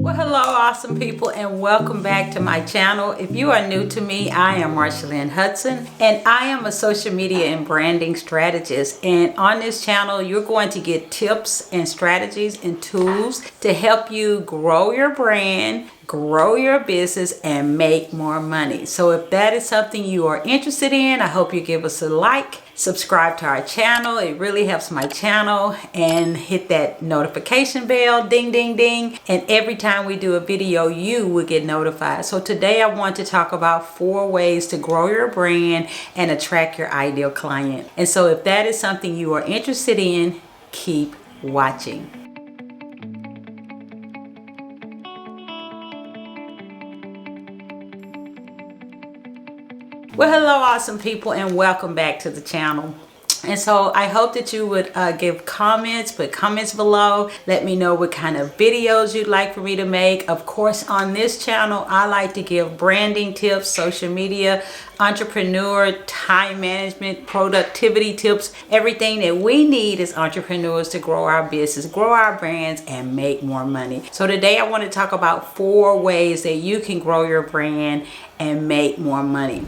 Well, hello, awesome people, and welcome back to my channel. If you are new to me, I am Marsha Lynn Hudson, and I am a social media and branding strategist. And on this channel, you're going to get tips and strategies and tools to help you grow your brand, grow your business, and make more money. So if that is something you are interested in, I hope you give us a like. Subscribe to our channel. It really helps my channel, and hit that notification bell, ding ding ding, and every time we do a video you will get notified. So today I want to talk about 4 ways to grow your brand and attract your ideal client. And so if that is something you are interested in, keep watching. Well, hello, awesome people, and welcome back to the channel. And so I hope that you would give comments, put comments below. Let me know what kind of videos you'd like for me to make. Of course, on this channel, I like to give branding tips, social media, entrepreneur, time management, productivity tips, everything that we need as entrepreneurs to grow our business, grow our brands, and make more money. So today I want to talk about 4 ways that you can grow your brand and make more money.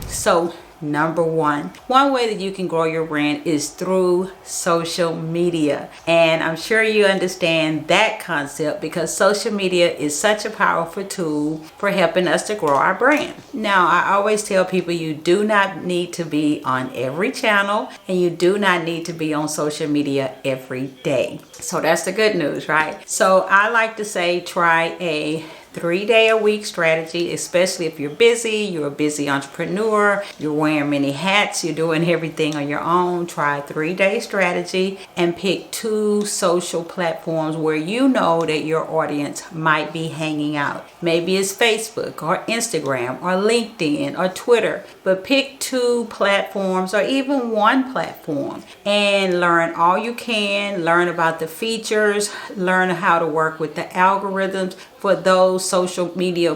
So number one way that you can grow your brand is through social media. And I'm sure you understand that concept because social media is such a powerful tool for helping us to grow our brand. Now, I always tell people you do not need to be on every channel, and you do not need to be on social media every day. So that's the good news, right? So I like to say try a 3-day-a-week strategy, especially if you're busy, you're a busy entrepreneur, you're wearing many hats, you're doing everything on your own. Try a 3-day strategy and pick 2 social platforms where you know that your audience might be hanging out. Maybe it's Facebook or Instagram or LinkedIn or Twitter, but pick 2 platforms or even 1 platform and learn all you can. Learn about the features, learn how to work with the algorithms for those social media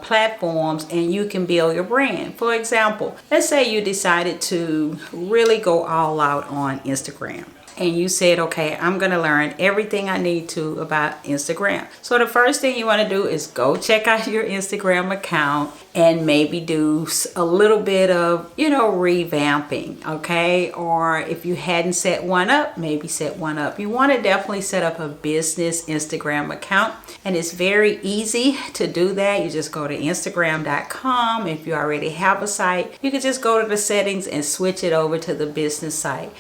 platforms, and you can build your brand. For example, let's say you decided to really go all out on Instagram. And you said, okay, I'm going to learn everything I need to about Instagram. So the first thing you want to do is go check out your Instagram account and maybe do a little bit of, revamping, okay? Or if you hadn't set one up, maybe set one up. You want to definitely set up a business Instagram account. And it's very easy to do that. You just go to Instagram.com. If you already have a site, you can just go to the settings and switch it over to the business site.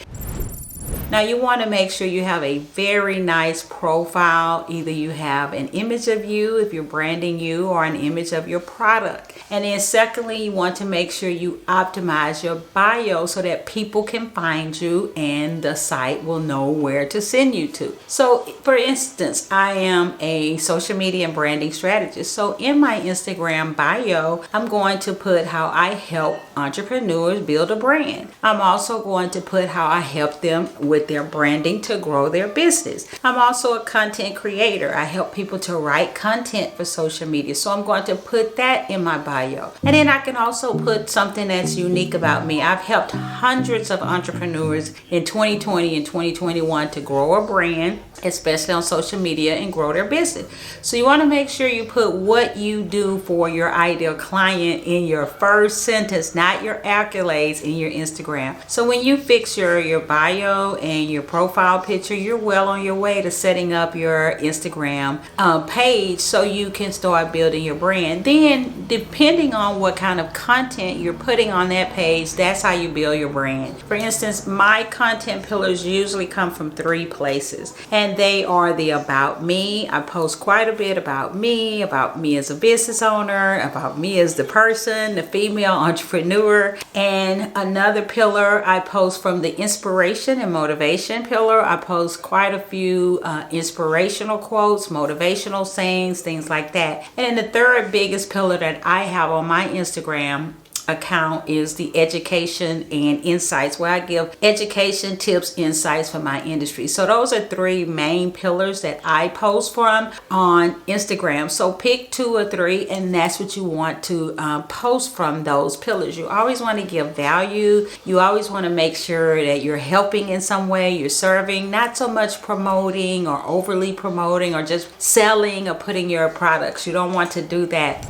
Now you want to make sure you have a very nice profile. Either you have an image of you if you're branding you, or an image of your product. And then secondly, you want to make sure you optimize your bio so that people can find you and the site will know where to send you to. So for instance, I am a social media and branding strategist. So in my Instagram bio, I'm going to put how I help entrepreneurs build a brand. I'm also going to put how I help them with their branding to grow their business. I'm also a content creator. I help people to write content for social media. So I'm going to put that in my bio. And then I can also put something that's unique about me. I've helped hundreds of entrepreneurs in 2020 and 2021 to grow a brand, especially on social media, and grow their business. So you want to make sure you put what you do for your ideal client in your first sentence, not your accolades in your Instagram. So when you fix your bio and your profile picture, you're well on your way to setting up your Instagram page so you can start building your brand. Then depending on what kind of content you're putting on that page, that's how you build your brand. For instance, my content pillars usually come from 3 places, and they are the about me. I post quite a bit about me as a business owner, about me as the person, the female entrepreneur. And another pillar, I post from the inspiration and motivation pillar. I post quite a few inspirational quotes, motivational sayings, things like that. And then the third biggest pillar that I have on my Instagram account is the education and insights, where I give education, tips, insights for my industry. So those are 3 main pillars that I post from on Instagram. So pick 2 or 3, and that's what you want to post from those pillars. You always want to give value. You always want to make sure that you're helping in some way, you're serving, not so much promoting or overly promoting or just selling or putting your products. You don't want to do that.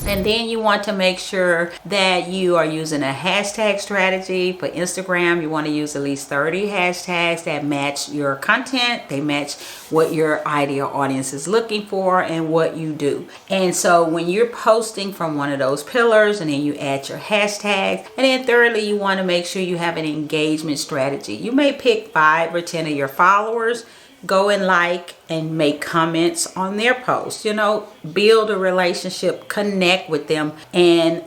And then you want to make sure that you are using a hashtag strategy. For Instagram, you want to use at least 30 hashtags that match your content. They match what your ideal audience is looking for and what you do. And so when you're posting from one of those pillars, and then you add your hashtags, and then thirdly, you want to make sure you have an engagement strategy. You may pick 5 or 10 of your followers, go and like and make comments on their posts, build a relationship, connect with them, and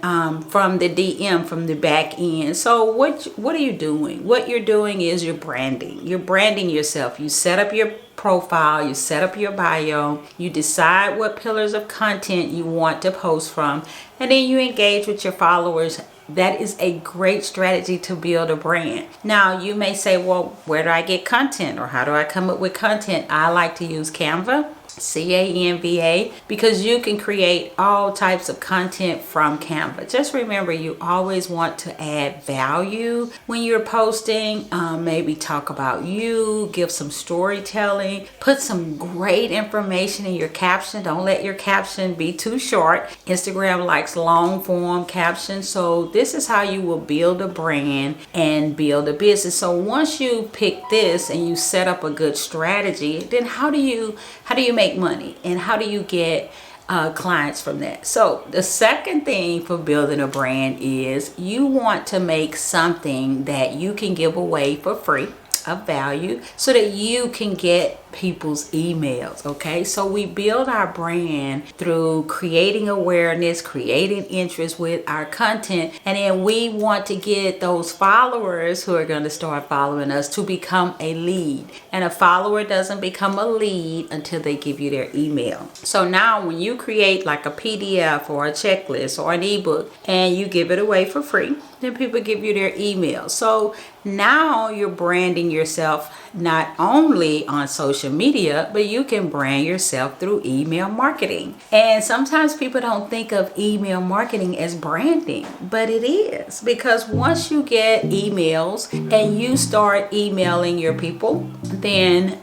from the DM, from the back end. So what are you doing? What you're doing is you're branding yourself. You set up your profile, you set up your bio, you decide what pillars of content you want to post from, and then you engage with your followers. That is a great strategy to build a brand. Now, you may say, well, where do I get content, or how do I come up with content? I like to use Canva, Canva, because you can create all types of content from Canva. Just remember, you always want to add value when you're posting. Maybe talk about you, give some storytelling, put some great information in your caption. Don't let your caption be too short. Instagram likes long form captions. So this is how you will build a brand and build a business. So once you pick this and you set up a good strategy, then how do you make money, and how do you get clients from that? So the second thing for building a brand is you want to make something that you can give away for free of value so that you can get people's emails. Okay, so we build our brand through creating awareness, creating interest with our content, and then we want to get those followers who are going to start following us to become a lead. And a follower doesn't become a lead until they give you their email. So now when you create like a PDF or a checklist or an ebook and you give it away for free, then people give you their email. So now you're branding yourself not only on social media, but you can brand yourself through email marketing. And sometimes people don't think of email marketing as branding, but it is, because once you get emails and you start emailing your people, then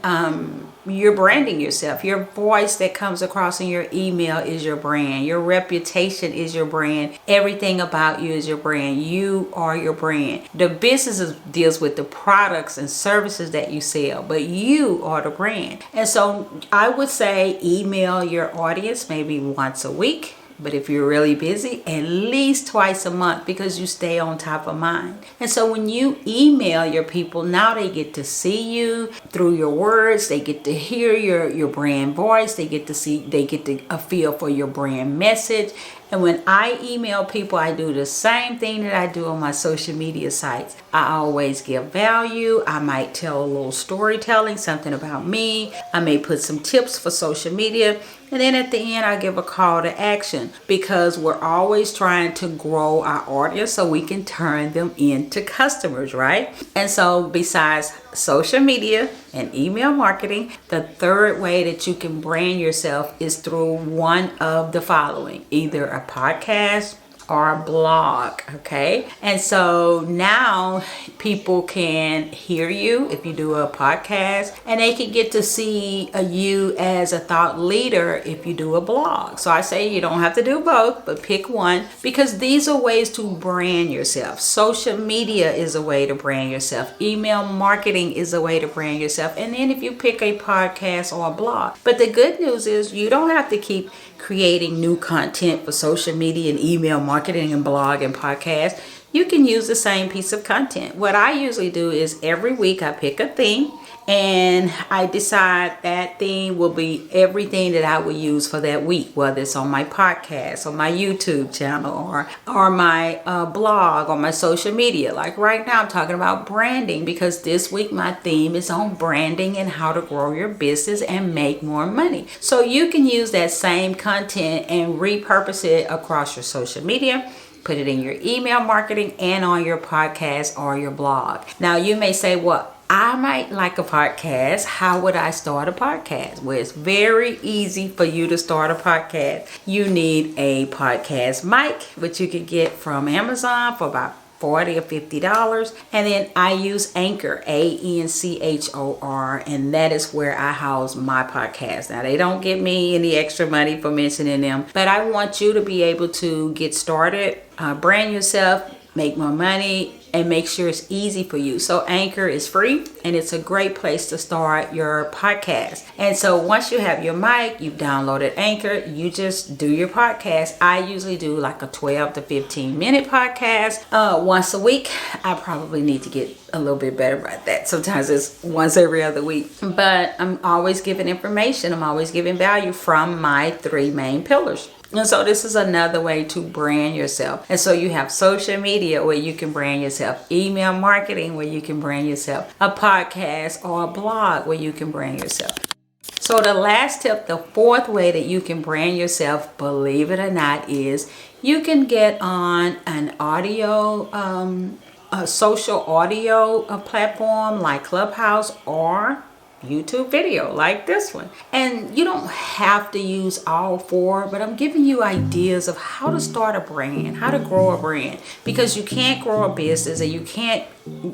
you're branding yourself. Your voice that comes across in your email is your brand. Your reputation is your brand. Everything about you is your brand. You are your brand. The business deals with the products and services that you sell, but you are the brand. And so I would say email your audience maybe once a week. But if you're really busy, at least twice a month, because you stay on top of mind. And so when you email your people, now they get to see you through your words. They get to hear your brand voice. They get a feel for your brand message. And when I email people, I do the same thing that I do on my social media sites. I always give value. I might tell a little storytelling, something about me. I may put some tips for social media. And then at the end, I give a call to action, because we're always trying to grow our audience so we can turn them into customers, right? And so besides social media and email marketing, the third way that you can brand yourself is through one of the following: either a podcast or a blog. Okay, and so now people can hear you if you do a podcast, and they can get to see you as a thought leader if you do a blog. So I say you don't have to do both, but pick one, because these are ways to brand yourself. Social media is a way to brand yourself. Email marketing is a way to brand yourself. And then if you pick a podcast or a blog. But the good news is you don't have to keep creating new content for social media and email marketing and blog and podcast. You can use the same piece of content. What I usually do is every week I pick a theme, and I decide that theme will be everything that I will use for that week, whether it's on my podcast or my YouTube channel or my blog or my social media. Like right now, I'm talking about branding, because this week my theme is on branding and how to grow your business and make more money. So you can use that same content and repurpose it across your social media. put it in your email marketing and on your podcast or your blog. Now you may say, well, I might like a podcast. How would I start a podcast? Well, it's very easy for you to start a podcast. You need a podcast mic, which you can get from Amazon for about $40 or $50. And then I use Anchor, Anchor, and that is where I house my podcast. Now, they don't give me any extra money for mentioning them, but I want you to be able to get started, brand yourself, make more money, and make sure it's easy for you. So Anchor is free and it's a great place to start your podcast. And so once you have your mic, you've downloaded Anchor, you just do your podcast. I usually do like a 12 to 15 minute podcast once a week. I probably need to get a little bit better at that. Sometimes it's once every other week, but I'm always giving information. I'm always giving value from my 3 main pillars. And so this is another way to brand yourself. And so you have social media where you can brand yourself, email marketing where you can brand yourself, a podcast or a blog where you can brand yourself. So the last tip, the 4th way that you can brand yourself, believe it or not, is you can get on an audio, a social audio platform like Clubhouse or YouTube video like this one. And you don't have to use all 4, but I'm giving you ideas of how to start a brand, how to grow a brand, because you can't grow a business and you can't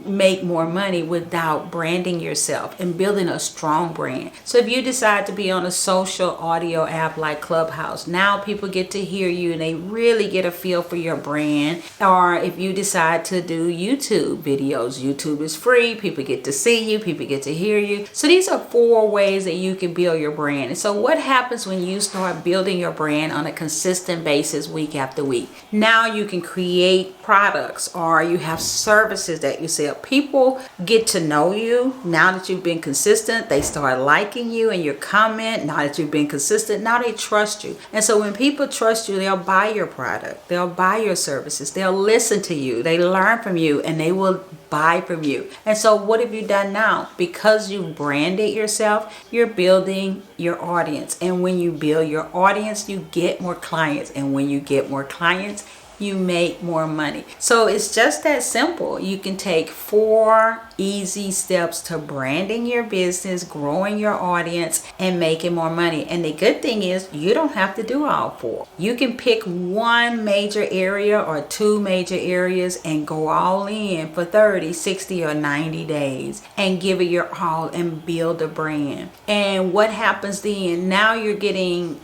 make more money without branding yourself and building a strong brand. So if you decide to be on a social audio app like Clubhouse, now people get to hear you and they really get a feel for your brand. Or if you decide to do YouTube videos, YouTube is free, people get to see you, people get to hear you. So these are 4 ways that you can build your brand. And so what happens when you start building your brand on a consistent basis week after week? Now you can create products or you have services that you sell. People get to know you now that you've been consistent. They start liking you and your comment. Now that you've been consistent, now they trust you. And so when people trust you, they'll buy your product, they'll buy your services, they'll listen to you, they learn from you, and they will buy from you. And so what have you done now? Because you branded yourself, you're building your audience. And when you build your audience, you get more clients. And when you get more clients, you make more money. So it's just that simple. You can take 4 easy steps to branding your business, growing your audience, and making more money. And the good thing is you don't have to do all 4. You can pick 1 major area or 2 major areas and go all in for 30, 60, or 90 days and give it your all and build a brand. And what happens then? Now you're getting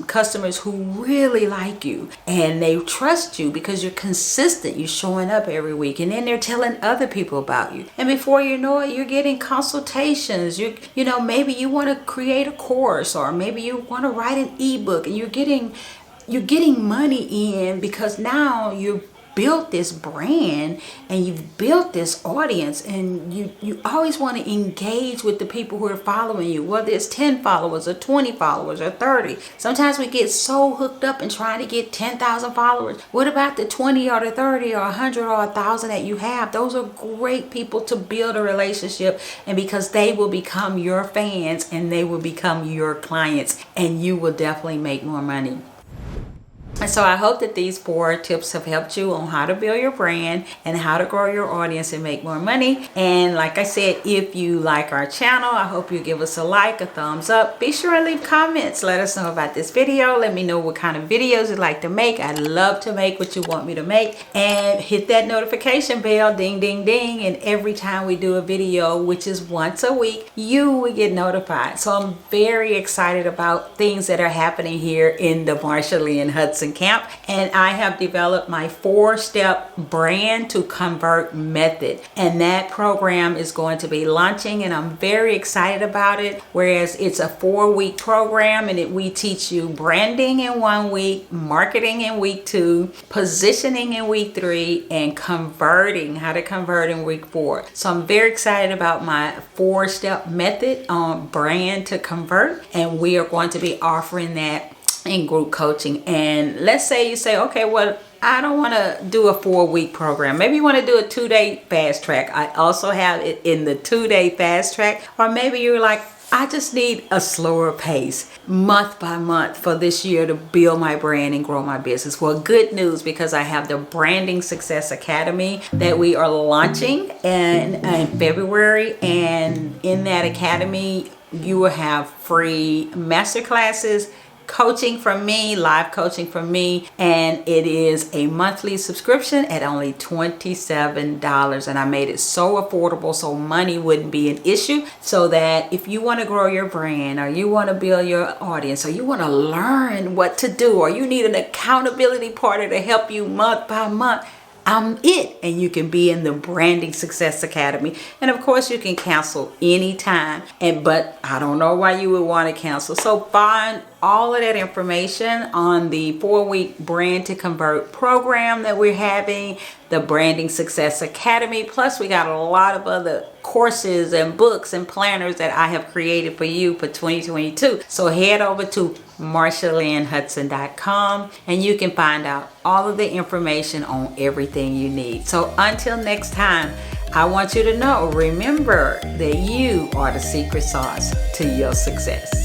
customers who really like you and they trust you because you're consistent. You're showing up every week, and then they're telling other people about you. And before you know it, you're getting consultations. You know, maybe you want to create a course, or maybe you want to write an ebook, and you're getting money in because now you've built this brand and you've built this audience, and you always want to engage with the people who are following you, whether it's 10 followers or 20 followers or 30. Sometimes we get so hooked up in trying to get 10,000 followers. What about the 20 or the 30 or 100 or 1,000 that you have? Those are great people to build a relationship, and because they will become your fans and they will become your clients, and you will definitely make more money. And so I hope that these 4 tips have helped you on how to build your brand and how to grow your audience and make more money. And like I said, if you like our channel, I hope you give us a like, a thumbs up. Be sure and leave comments. Let us know about this video. Let me know what kind of videos you'd like to make. I'd love to make what you want me to make. And hit that notification bell, ding, ding, ding. And every time we do a video, which is once a week, you will get notified. So I'm very excited about things that are happening here in the Marsha, Lynn, Hudson camp, and I have developed my 4-step brand to convert method, and that program is going to be launching, and I'm very excited about it. Whereas it's a 4-week program, and we teach you branding in 1 week, marketing in week 2, positioning in week 3, and converting, how to convert in week 4. So I'm very excited about my 4-step method on brand to convert, and we are going to be offering that in group coaching. And let's say you say, okay, well, I don't want to do a 4-week program. Maybe you want to do a 2-day fast track. I also have it in the 2-day fast track. Or maybe you're like, I just need a slower pace month by month for this year to build my brand and grow my business. Well, good news, because I have the Branding Success Academy that we are launching in February. And in that academy, you will have free masterclasses, coaching from me, live coaching from me, and it is a monthly subscription at only $27. And I made it so affordable so money wouldn't be an issue, so that if you want to grow your brand, or you want to build your audience, or you want to learn what to do, or you need an accountability partner to help you month by month, I'm it. And you can be in the Branding Success Academy. And of course you can cancel anytime. But I don't know why you would want to cancel. So find all of that information on the 4-week Brand to Convert program that we're having, the Branding Success Academy. Plus we got a lot of other courses and books and planners that I have created for you for 2022. So head over to MarshaLynnHudson.com and you can find out all of the information on everything you need. So until next time, I want you to know, remember that you are the secret sauce to your success.